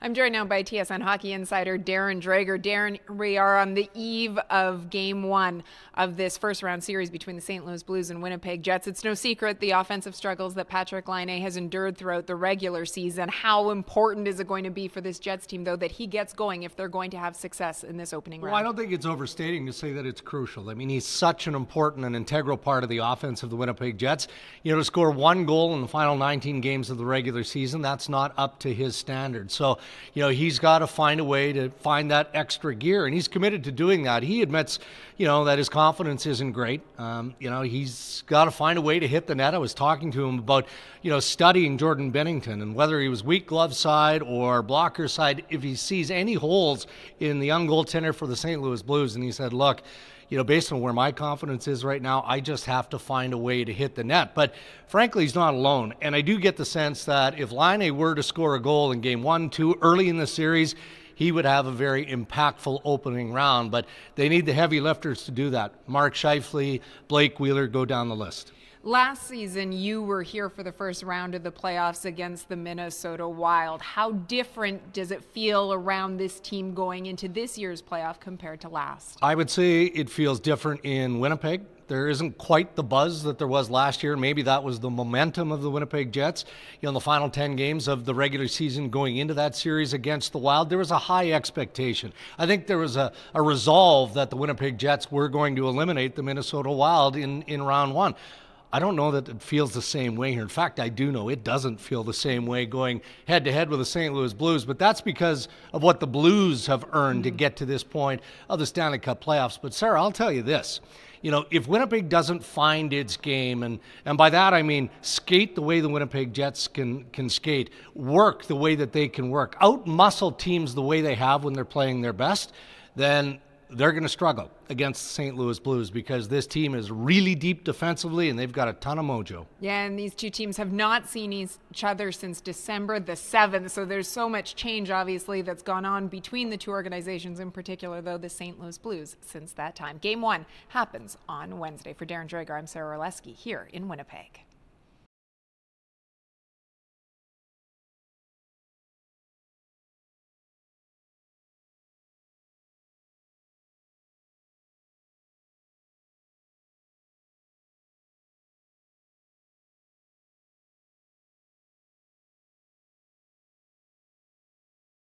I'm joined now by TSN hockey insider Darren Dreger. Darren, we are on the eve of Game 1 of this first-round series between the St. Louis Blues and Winnipeg Jets. It's no secret the offensive struggles that Patrick Laine has endured throughout the regular season. How important is it going to be for this Jets team, though, that he gets going if they're going to have success in this opening round? Well, I don't think it's overstating to say that it's crucial. I mean, he's such an important and integral part of the offense of the Winnipeg Jets. You know, to score one goal in the final 19 games of the regular season, that's not up to his standards. So, you know, he's got to find a way to find that extra gear, and he's committed to doing that. He admits, you know, that his confidence isn't great. You know, he's got to find a way to hit the net. I was talking to him about, you know, studying Jordan Binnington and whether he was weak glove side or blocker side, if he sees any holes in the young goaltender for the St. Louis Blues. And he said, look, you know, based on where my confidence is right now, I just have to find a way to hit the net. But frankly, he's not alone. And I do get the sense that if Laine were to score a goal in game 1, 2, early in the series, he would have a very impactful opening round. But they need the heavy lifters to do that. Mark Scheifele, Blake Wheeler, go down the list. Last season, you were here for the first round of the playoffs against the Minnesota Wild. How different does it feel around this team going into this year's playoff compared to last? I would say it feels different in Winnipeg. There isn't quite the buzz that there was last year. Maybe that was the momentum of the Winnipeg Jets. You know, in the final 10 games of the regular season going into that series against the Wild, there was a high expectation. I think there was a resolve that the Winnipeg Jets were going to eliminate the Minnesota Wild in round 1. I don't know that it feels the same way here. In fact, I do know it doesn't feel the same way going head-to-head with the St. Louis Blues, but that's because of what the Blues have earned to get to this point of the Stanley Cup playoffs. But, Sarah, I'll tell you this. You know, if Winnipeg doesn't find its game, and by that I mean skate the way the Winnipeg Jets can skate, work the way that they can work, out-muscle teams the way they have when they're playing their best, then they're going to struggle against the St. Louis Blues because this team is really deep defensively and they've got a ton of mojo. Yeah, and these two teams have not seen each other since December the 7th, so there's so much change, obviously, that's gone on between the two organizations, in particular, though, the St. Louis Blues since that time. Game 1 happens on Wednesday. For Darren Dreger, I'm Sarah Orlesky here in Winnipeg.